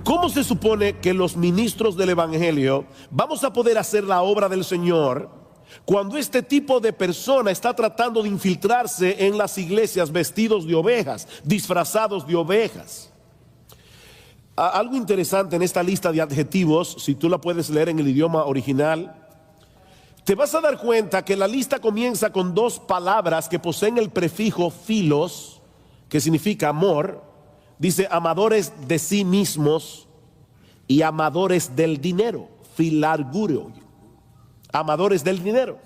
¿Cómo se supone que los ministros del Evangelio vamos a poder hacer la obra del Señor cuando este tipo de persona está tratando de infiltrarse en las iglesias vestidos de ovejas, disfrazados de ovejas? Algo interesante en esta lista de adjetivos, si tú la puedes leer en el idioma original, te vas a dar cuenta que la lista comienza con dos palabras que poseen el prefijo philos, que significa amor. Dice amadores de sí mismos y amadores del dinero, philarguro, amadores del dinero.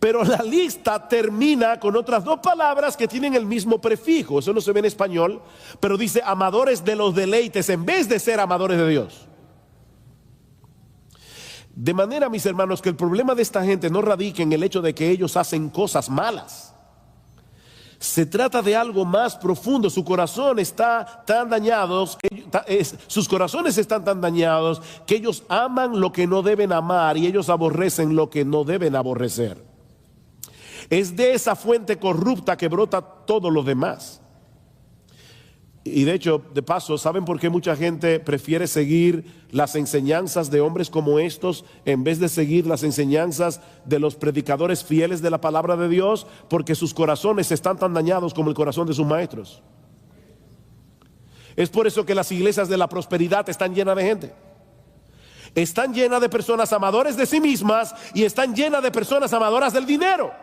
Pero la lista termina con otras dos palabras que tienen el mismo prefijo. Eso no se ve en español, pero dice amadores de los deleites en vez de ser amadores de Dios. De manera, mis hermanos, que el problema de esta gente no radica en el hecho de que ellos hacen cosas malas. Se trata de algo más profundo. Su corazón está tan dañado, sus corazones están tan dañados que ellos aman lo que no deben amar y ellos aborrecen lo que no deben aborrecer. Es de esa fuente corrupta que brota todo lo demás. Y de hecho, de paso, ¿saben por qué mucha gente prefiere seguir las enseñanzas de hombres como estos en vez de seguir las enseñanzas de los predicadores fieles de la palabra de Dios? Porque sus corazones están tan dañados como el corazón de sus maestros. Es por eso que las iglesias de la prosperidad están llenas de gente. Están llenas de personas amadores de sí mismas y están llenas de personas amadoras del dinero.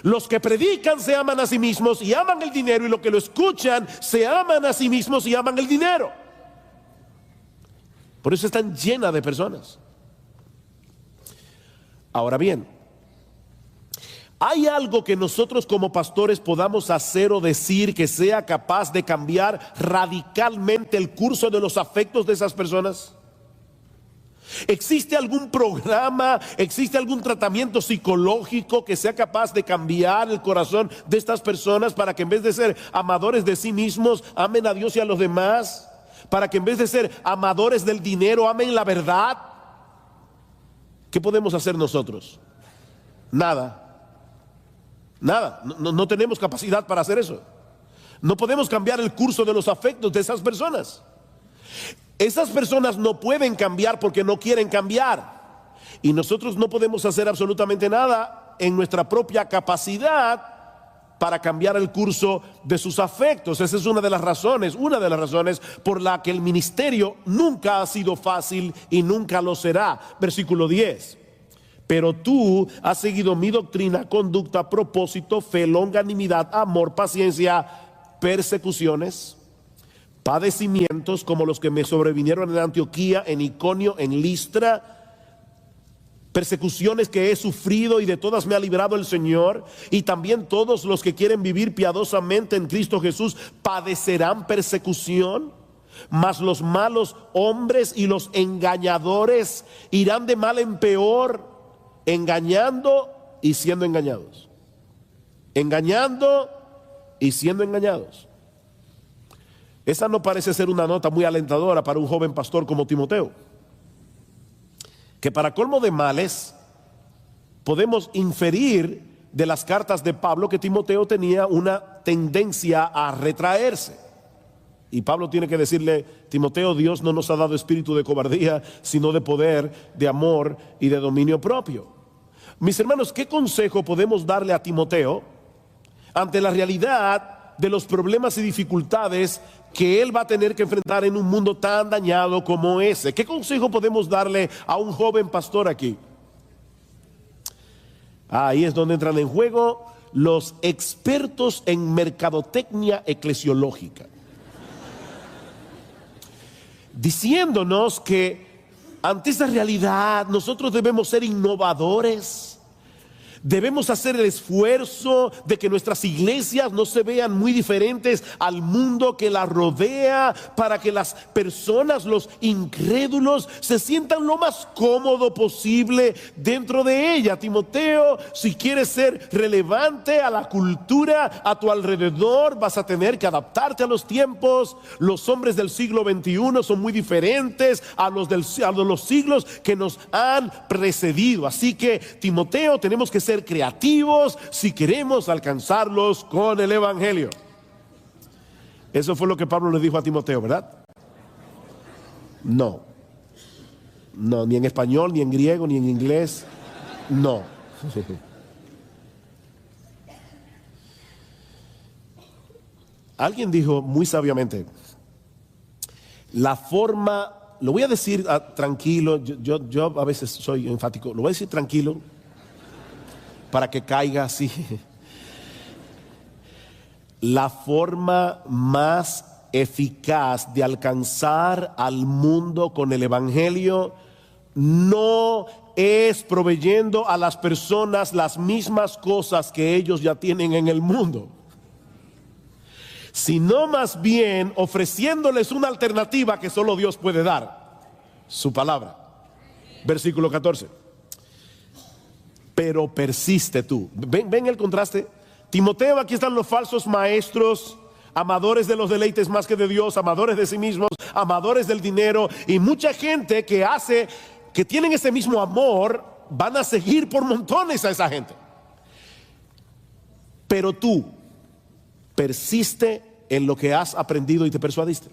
Los que predican se aman a sí mismos y aman el dinero, y los que lo escuchan se aman a sí mismos y aman el dinero. Por eso están llenas de personas. Ahora bien, ¿hay algo que nosotros como pastores podamos hacer o decir que sea capaz de cambiar radicalmente el curso de los afectos de esas personas? ¿Existe algún programa, existe algún tratamiento psicológico que sea capaz de cambiar el corazón de estas personas para que en vez de ser amadores de sí mismos, amen a Dios y a los demás? Para que en vez de ser amadores del dinero, amen la verdad. ¿Qué podemos hacer nosotros? Nada. Nada. No tenemos capacidad para hacer eso. No podemos cambiar el curso de los afectos de esas personas. Esas personas no pueden cambiar porque no quieren cambiar. Y nosotros no podemos hacer absolutamente nada en nuestra propia capacidad para cambiar el curso de sus afectos. Esa es una de las razones por la que el ministerio nunca ha sido fácil y nunca lo será. Versículo 10. Pero tú has seguido mi doctrina, conducta, propósito, fe, longanimidad, amor, paciencia, persecuciones, padecimientos como los que me sobrevinieron en Antioquía, en Iconio, en Listra, persecuciones que he sufrido y de todas me ha librado el Señor. Y también todos los que quieren vivir piadosamente en Cristo Jesús padecerán persecución. Mas los malos hombres y los engañadores irán de mal en peor, engañando y siendo engañados. Engañando y siendo engañados. Esa no parece ser una nota muy alentadora para un joven pastor como Timoteo, que para colmo de males podemos inferir de las cartas de Pablo que Timoteo tenía una tendencia a retraerse. Y Pablo tiene que decirle: Timoteo, Dios no nos ha dado espíritu de cobardía, sino de poder, de amor y de dominio propio. Mis hermanos, ¿qué consejo podemos darle a Timoteo ante la realidad de los problemas y dificultades que él va a tener que enfrentar en un mundo tan dañado como ese? ¿Qué consejo podemos darle a un joven pastor aquí? Ahí es donde entran en juego los expertos en mercadotecnia eclesiológica, diciéndonos que ante esa realidad nosotros debemos ser innovadores. Debemos hacer el esfuerzo de que nuestras iglesias no se vean muy diferentes al mundo que la rodea, para que las personas, los incrédulos, se sientan lo más cómodo posible dentro de ella. Timoteo, si quieres ser relevante a la cultura a tu alrededor, vas a tener que adaptarte a los tiempos. Los hombres del siglo XXI son muy diferentes a los siglos que nos han precedido. Así que, Timoteo, tenemos que ser creativos si queremos alcanzarlos con el evangelio. Eso fue lo que Pablo le dijo a Timoteo, ¿verdad? No, no, ni en español, ni en griego, ni en inglés, no. Alguien dijo muy sabiamente, la forma, lo voy a decir tranquilo, yo a veces soy enfático, lo voy a decir tranquilo para que caiga así. La forma más eficaz de alcanzar al mundo con el evangelio no es proveyendo a las personas las mismas cosas que ellos ya tienen en el mundo, sino más bien ofreciéndoles una alternativa que solo Dios puede dar, su palabra. Versículo 14. Pero persiste tú. ¿Ven el contraste? Timoteo, aquí están los falsos maestros, amadores de los deleites más que de Dios, amadores de sí mismos, amadores del dinero, y mucha gente que tienen ese mismo amor, van a seguir por montones a esa gente. Pero tú persiste en lo que has aprendido y te persuadiste.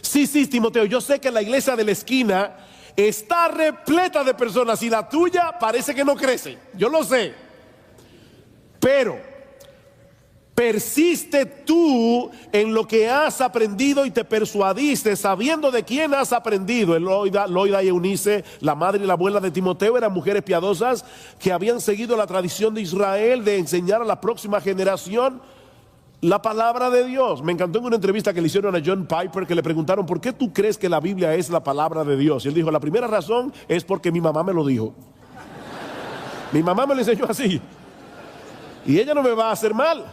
Sí, Timoteo, yo sé que la iglesia de la esquina está repleta de personas y la tuya parece que no crece, yo lo sé, pero persiste tú en lo que has aprendido y te persuadiste, sabiendo de quién has aprendido. Loida y Eunice, la madre y la abuela de Timoteo, eran mujeres piadosas que habían seguido la tradición de Israel de enseñar a la próxima generación la palabra de Dios. Me encantó en una entrevista que le hicieron a John Piper, que le preguntaron: ¿por qué tú crees que la Biblia es la palabra de Dios? Y él dijo: la primera razón es porque mi mamá me lo dijo. Mi mamá me lo enseñó así, y ella no me va a hacer mal.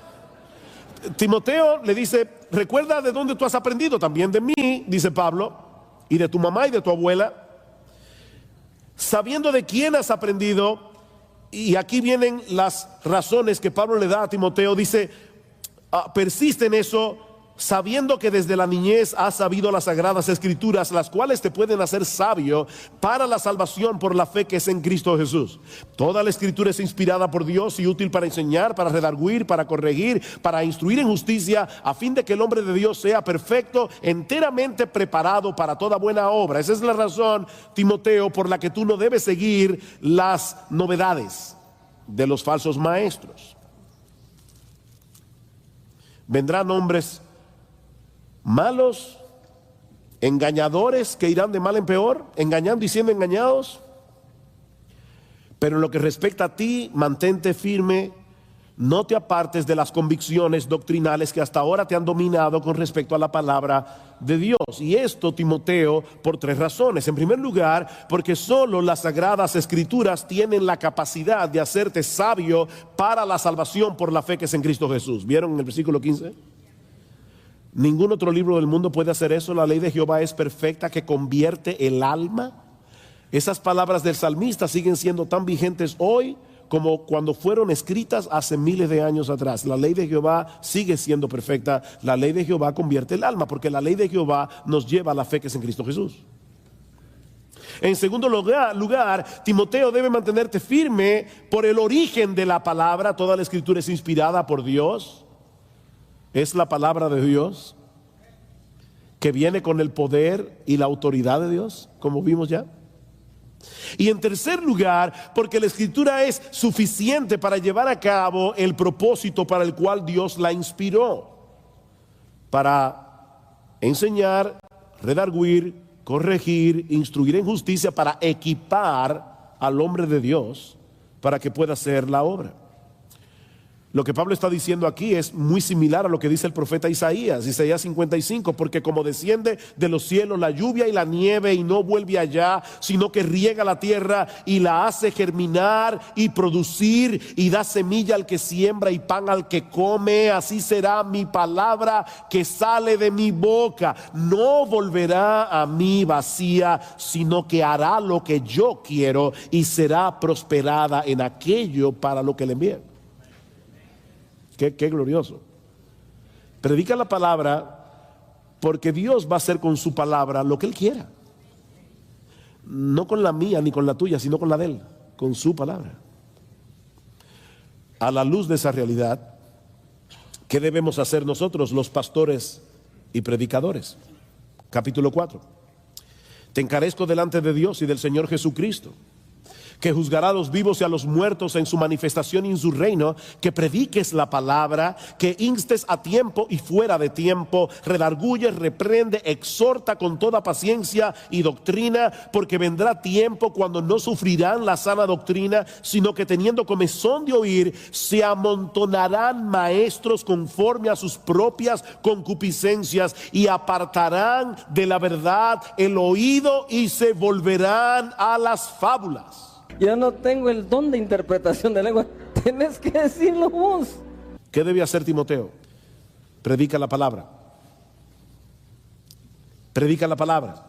Timoteo le dice: recuerda de dónde tú has aprendido, también de mí, dice Pablo, y de tu mamá y de tu abuela, sabiendo de quién has aprendido. Y aquí vienen las razones que Pablo le da a Timoteo. Dice: persiste en eso, sabiendo que desde la niñez has sabido las sagradas escrituras, las cuales te pueden hacer sabio para la salvación por la fe que es en Cristo Jesús. Toda la escritura es inspirada por Dios y útil para enseñar, para redarguir, para corregir, para instruir en justicia, a fin de que el hombre de Dios sea perfecto, enteramente preparado para toda buena obra. Esa es la razón, Timoteo, por la que tú no debes seguir las novedades de los falsos maestros. Vendrán hombres malos, engañadores, que irán de mal en peor, engañando y siendo engañados. Pero en lo que respecta a ti, mantente firme, no te apartes de las convicciones doctrinales que hasta ahora te han dominado con respecto a la palabra de Dios. Y esto, Timoteo, por tres razones. En primer lugar, porque solo las sagradas escrituras tienen la capacidad de hacerte sabio para la salvación por la fe que es en Cristo Jesús. ¿Vieron en el versículo 15? Ningún otro libro del mundo puede hacer eso. La ley de Jehová es perfecta, que convierte el alma. Esas palabras del salmista siguen siendo tan vigentes hoy como cuando fueron escritas hace miles de años atrás. La ley de Jehová sigue siendo perfecta. La ley de Jehová convierte el alma, porque la ley de Jehová nos lleva a la fe que es en Cristo Jesús. En segundo lugar, Timoteo, debe mantenerte firme por el origen de la palabra. Toda la escritura es inspirada por Dios. Es la palabra de Dios que viene con el poder y la autoridad de Dios, como vimos ya. Y en tercer lugar, porque la escritura es suficiente para llevar a cabo el propósito para el cual Dios la inspiró: para enseñar, redarguir, corregir, instruir en justicia, para equipar al hombre de Dios para que pueda hacer la obra. Lo que Pablo está diciendo aquí es muy similar a lo que dice el profeta Isaías 55, porque como desciende de los cielos la lluvia y la nieve y no vuelve allá, sino que riega la tierra y la hace germinar y producir y da semilla al que siembra y pan al que come, así será mi palabra que sale de mi boca. No volverá a mí vacía, sino que hará lo que yo quiero y será prosperada en aquello para lo que le envíe. Qué glorioso. Predica la palabra, porque Dios va a hacer con su palabra lo que Él quiera. No con la mía ni con la tuya, sino con la de Él, con su palabra. A la luz de esa realidad, ¿qué debemos hacer nosotros, los pastores y predicadores? Capítulo 4. Te encarezco delante de Dios y del Señor Jesucristo, que juzgará a los vivos y a los muertos en su manifestación y en su reino, que prediques la palabra, que instes a tiempo y fuera de tiempo, redarguye, reprende, exhorta con toda paciencia y doctrina, porque vendrá tiempo cuando no sufrirán la sana doctrina, sino que teniendo comezón de oír, se amontonarán maestros conforme a sus propias concupiscencias y apartarán de la verdad el oído y se volverán a las fábulas. Yo no tengo el don de interpretación de lengua. Tienes que decirlo vos. ¿Qué debe hacer Timoteo? Predica la palabra. Predica la palabra.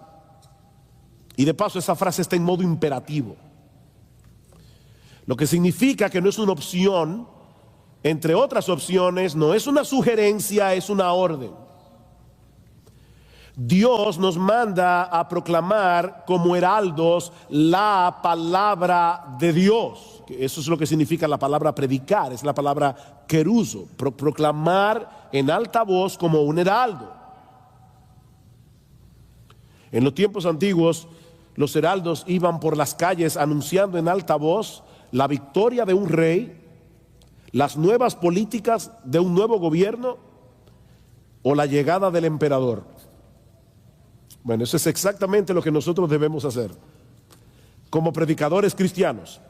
Y de paso esa frase está en modo imperativo. Lo que significa que no es una opción, entre otras opciones, no es una sugerencia, es una orden. Dios nos manda a proclamar como heraldos la palabra de Dios. Eso es lo que significa la palabra predicar, es la palabra keruso, proclamar en alta voz como un heraldo. En los tiempos antiguos, los heraldos iban por las calles anunciando en alta voz la victoria de un rey, las nuevas políticas de un nuevo gobierno o la llegada del emperador. Bueno, eso es exactamente lo que nosotros debemos hacer como predicadores cristianos.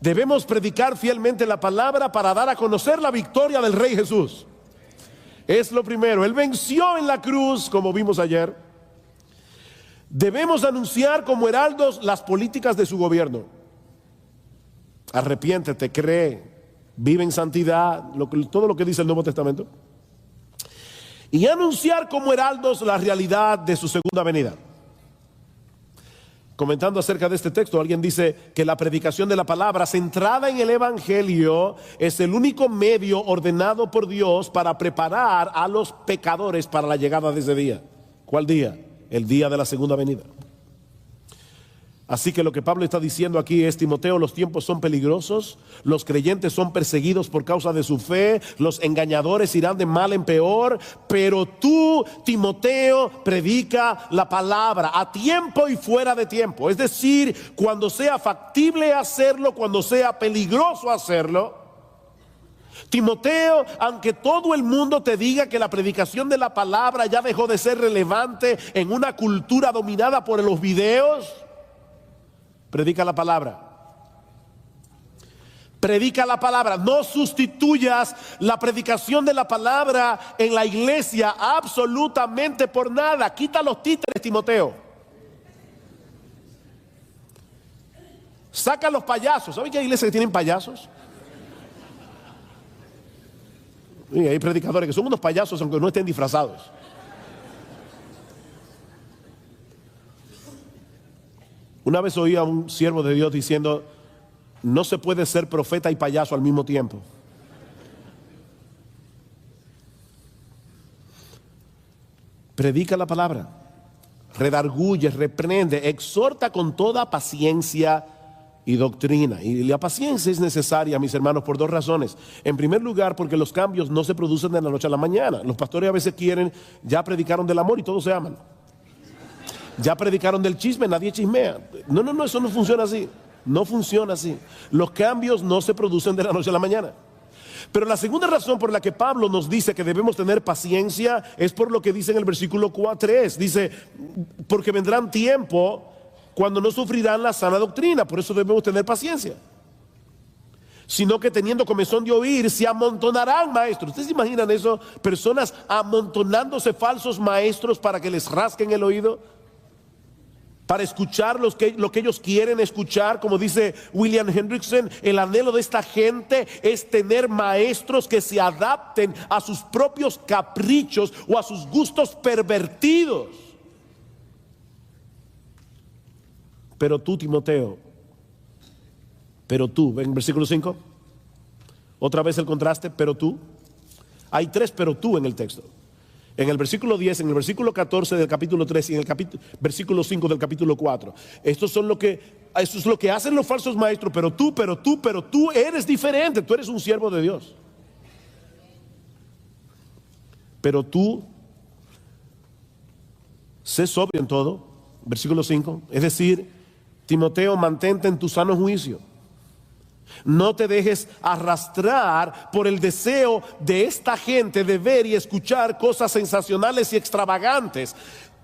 Debemos predicar fielmente la palabra para dar a conocer la victoria del Rey Jesús. Es lo primero. Él venció en la cruz, como vimos ayer. Debemos anunciar como heraldos las políticas de su gobierno. Arrepiéntete, cree, vive en santidad, todo lo que dice el Nuevo Testamento. Y anunciar como heraldos la realidad de su segunda venida. Comentando acerca de este texto, alguien dice que la predicación de la palabra centrada en el Evangelio es el único medio ordenado por Dios para preparar a los pecadores para la llegada de ese día. ¿Cuál día? El día de la segunda venida. Así que lo que Pablo está diciendo aquí es: Timoteo, los tiempos son peligrosos, los creyentes son perseguidos por causa de su fe, los engañadores irán de mal en peor, pero tú, Timoteo, predica la palabra a tiempo y fuera de tiempo. Es decir, cuando sea factible hacerlo, cuando sea peligroso hacerlo. Timoteo, aunque todo el mundo te diga que la predicación de la palabra ya dejó de ser relevante en una cultura dominada por los videos, predica la palabra. Predica la palabra. No sustituyas la predicación de la palabra en la iglesia absolutamente por nada. Quita los títeres, Timoteo. Saca los payasos. ¿Saben que hay iglesias que tienen payasos? Y hay predicadores que son unos payasos aunque no estén disfrazados. Una vez oí a un siervo de Dios diciendo: no se puede ser profeta y payaso al mismo tiempo. Predica la palabra, redarguye, reprende, exhorta con toda paciencia y doctrina. Y la paciencia es necesaria, mis hermanos, por dos razones. En primer lugar, porque los cambios no se producen de la noche a la mañana. Los pastores a veces quieren, ya predicaron del amor y todos se aman. Ya predicaron del chisme, nadie chismea. No, eso no funciona así. No funciona así. Los cambios no se producen de la noche a la mañana. Pero la segunda razón por la que Pablo nos dice que debemos tener paciencia es por lo que dice en el versículo 3. Dice: porque vendrán tiempo cuando no sufrirán la sana doctrina. Por eso debemos tener paciencia. Sino que teniendo comezón de oír, se amontonarán maestros. ¿Ustedes se imaginan eso? Personas amontonándose falsos maestros para que les rasquen el oído, para escuchar lo que ellos quieren escuchar. Como dice William Hendrickson, el anhelo de esta gente es tener maestros que se adapten a sus propios caprichos o a sus gustos pervertidos. Pero tú, Timoteo, ven versículo 5, otra vez el contraste, pero tú. Hay 3 pero tú en el texto. En el versículo 10, en el versículo 14 del capítulo 3 y en el versículo 5 del capítulo 4. Eso es lo que hacen los falsos maestros. Pero tú eres diferente. Tú eres un siervo de Dios. Pero tú, sé sobrio en todo. Versículo 5. Es decir, Timoteo, mantente en tu sano juicio. No te dejes arrastrar por el deseo de esta gente de ver y escuchar cosas sensacionales y extravagantes.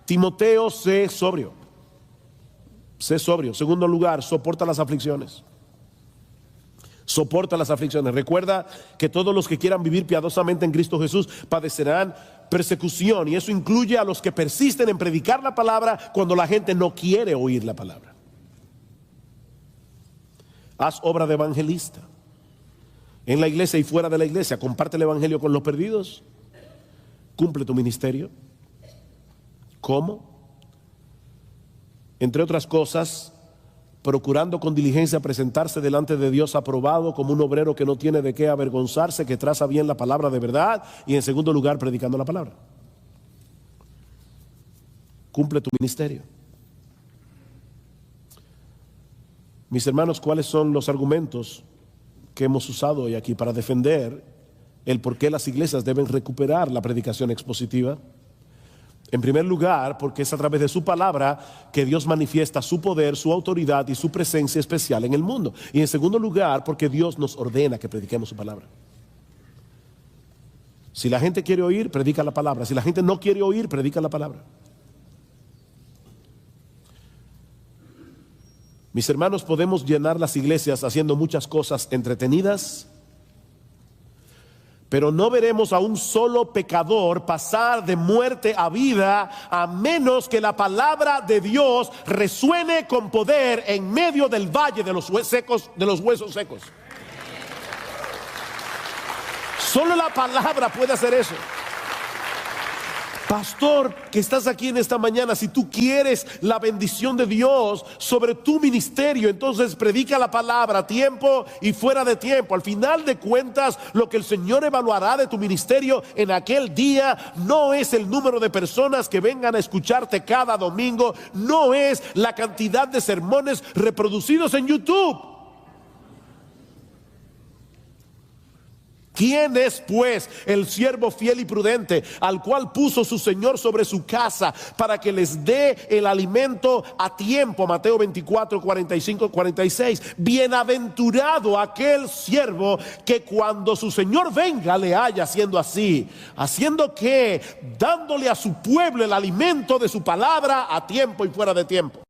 Timoteo, sé sobrio. Sé sobrio. Segundo lugar, soporta las aflicciones. Soporta las aflicciones. Recuerda que todos los que quieran vivir piadosamente en Cristo Jesús padecerán persecución, y eso incluye a los que persisten en predicar la palabra cuando la gente no quiere oír la palabra. Haz obra de evangelista en la iglesia y fuera de la iglesia. Comparte el evangelio con los perdidos. Cumple tu ministerio. ¿Cómo? Entre otras cosas, procurando con diligencia presentarse delante de Dios aprobado como un obrero que no tiene de qué avergonzarse, que traza bien la palabra de verdad, y en segundo lugar, predicando la palabra. Cumple tu ministerio. Mis hermanos, ¿cuáles son los argumentos que hemos usado hoy aquí para defender el por qué las iglesias deben recuperar la predicación expositiva? En primer lugar, porque es a través de su palabra que Dios manifiesta su poder, su autoridad y su presencia especial en el mundo. Y en segundo lugar, porque Dios nos ordena que prediquemos su palabra. Si la gente quiere oír, predica la palabra. Si la gente no quiere oír, predica la palabra. Mis hermanos, podemos llenar las iglesias haciendo muchas cosas entretenidas, pero no veremos a un solo pecador pasar de muerte a vida a menos que la palabra de Dios resuene con poder en medio del valle de los huesos secos. Solo la palabra puede hacer eso. Pastor, que estás aquí en esta mañana, si tú quieres la bendición de Dios sobre tu ministerio, entonces predica la palabra a tiempo y fuera de tiempo. Al final de cuentas, lo que el Señor evaluará de tu ministerio en aquel día no es el número de personas que vengan a escucharte cada domingo, no es la cantidad de sermones reproducidos en YouTube. ¿Quién es pues el siervo fiel y prudente al cual puso su Señor sobre su casa para que les dé el alimento a tiempo? Mateo 24, 45, 46. Bienaventurado aquel siervo que cuando su Señor venga le haya haciendo así. ¿Haciendo qué? Dándole a su pueblo el alimento de su palabra a tiempo y fuera de tiempo.